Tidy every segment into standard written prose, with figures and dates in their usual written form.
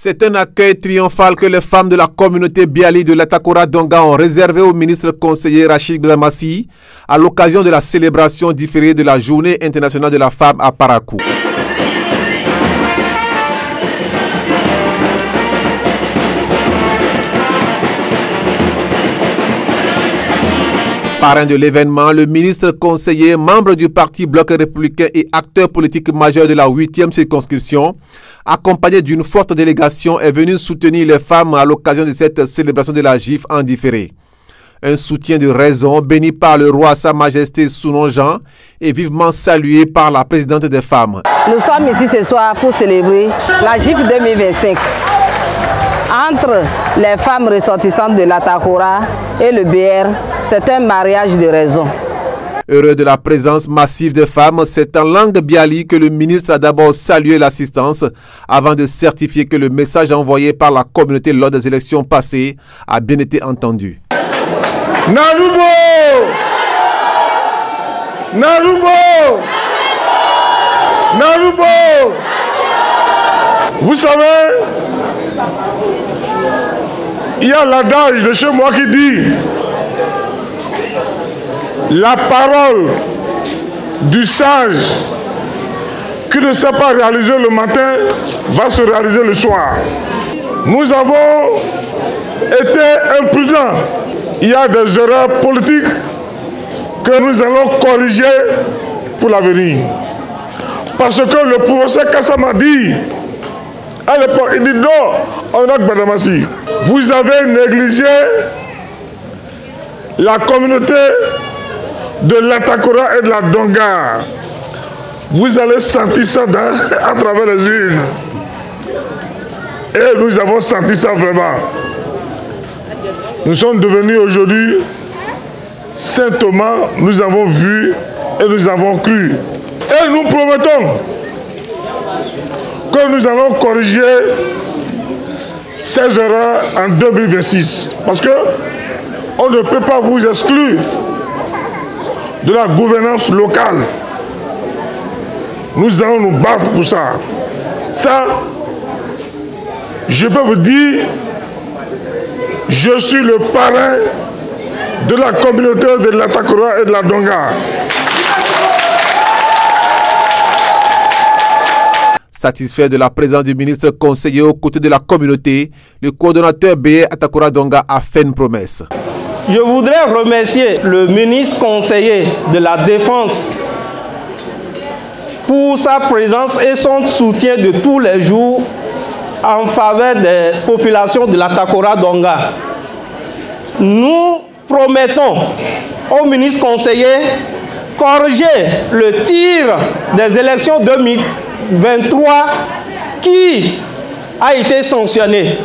C'est un accueil triomphal que les femmes de la communauté Biali de l'Atakora Donga ont réservé au ministre conseiller Rachid Bdamassi à l'occasion de la célébration différée de la Journée internationale de la femme à Parakou. Parrain de l'événement, le ministre conseiller, membre du parti Bloc républicain et acteur politique majeur de la 8e circonscription, accompagné d'une forte délégation, est venu soutenir les femmes à l'occasion de cette célébration de la GIF en différé. Un soutien de raison béni par le roi Sa Majesté Sounon Jean et vivement salué par la présidente des femmes. Nous sommes ici ce soir pour célébrer la GIF 2025. Entre les femmes ressortissantes de l'Atakora et le BR, c'est un mariage de raison. Heureux de la présence massive des femmes, c'est en langue biali que le ministre a d'abord salué l'assistance avant de certifier que le message envoyé par la communauté lors des élections passées a bien été entendu. Narubo! Narubo! Narubo! Vous savez, il y a l'adage de chez moi qui dit la parole du sage qui ne sait pas réaliser le matin va se réaliser le soir. Nous avons été imprudents. Il y a des erreurs politiques que nous allons corriger pour l'avenir. Parce que le professeur Kassama dit à l'époque, il dit non, on a Bdamassi. Vous avez négligé la communauté de l'Atakora et de la Donga. Vous allez sentir ça à travers les urnes. Et nous avons senti ça vraiment. Nous sommes devenus aujourd'hui Saint Thomas, nous avons vu et nous avons cru. Et nous promettons que nous allons corriger ces erreurs en 2026. Parce que on ne peut pas vous exclure de la gouvernance locale. Nous allons nous battre pour ça. Ça, je peux vous dire, je suis le parrain de la communauté de l'Atakora et de la Donga. Satisfait de la présence du ministre conseiller aux côtés de la communauté, le coordonnateur BR Atakora Donga a fait une promesse. Je voudrais remercier le ministre conseiller de la Défense pour sa présence et son soutien de tous les jours en faveur des populations de l'Atakora Donga. Nous promettons au ministre conseiller corriger le tir des élections 2023 qui a été sanctionné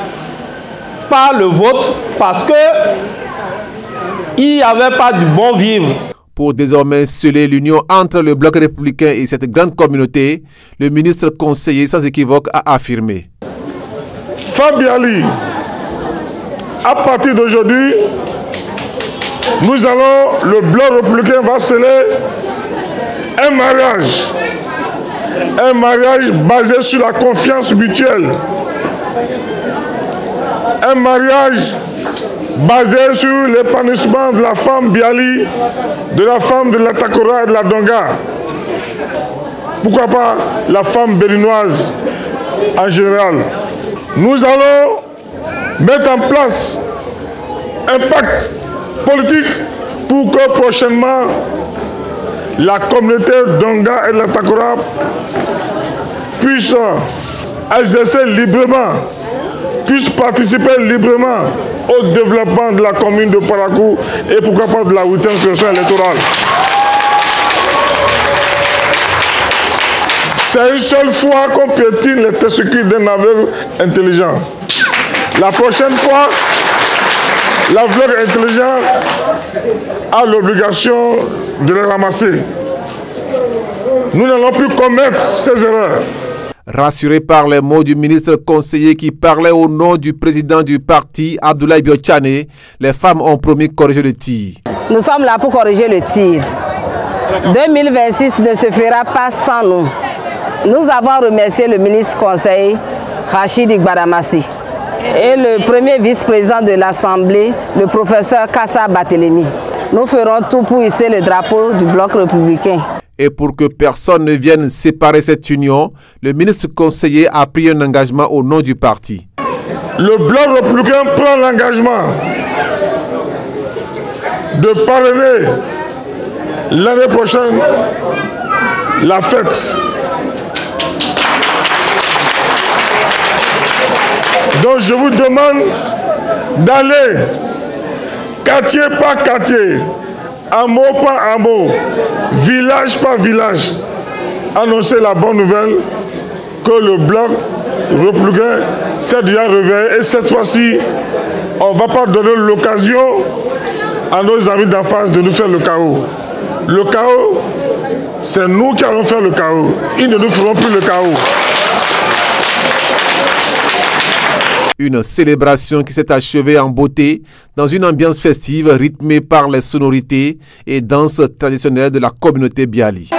par le vote parce que il n'y avait pas du bon vivre. Pour désormais sceller l'union entre le Bloc républicain et cette grande communauté, le ministre conseiller sans équivoque a affirmé. Fabiali, à partir d'aujourd'hui, nous allons, le Bloc républicain va sceller un mariage basé sur la confiance mutuelle, un mariage basé sur l'épanouissement de la femme Biali, de la femme de l'Atakora et de la Donga. Pourquoi pas la femme béninoise en général. Nous allons mettre en place un pacte politique pour que prochainement la communauté Donga et l'Atakora puisse exercer librement, puisse participer librement au développement de la commune de Parakou et pourquoi pas de la 8e session électorale. C'est une seule fois qu'on piétine les testicules d'un aveugle intelligent. La prochaine fois, l'aveugle intelligent a l'obligation de les ramasser. Nous n'allons plus commettre ces erreurs. Rassuré par les mots du ministre conseiller qui parlait au nom du président du parti, Abdoulaye Biochane, les femmes ont promis de corriger le tir. Nous sommes là pour corriger le tir. 2026 ne se fera pas sans nous. Nous avons remercié le ministre conseiller Rachid Gbadamassi, et le premier vice-président de l'Assemblée, le professeur Kassa Batelemi. Nous ferons tout pour hisser le drapeau du bloc républicain. Et pour que personne ne vienne séparer cette union, le ministre conseiller a pris un engagement au nom du parti. Le bloc républicain prend l'engagement de parrainer l'année prochaine la fête. Donc je vous demande d'aller quartier par quartier, hameau par hameau, village par village, annoncer la bonne nouvelle que le bloc républicain s'est déjà réveillé. Et cette fois-ci, on ne va pas donner l'occasion à nos amis d'en face de nous faire le chaos. Le chaos, c'est nous qui allons faire le chaos. Ils ne nous feront plus le chaos. Une célébration qui s'est achevée en beauté dans une ambiance festive rythmée par les sonorités et danses traditionnelles de la communauté Biali.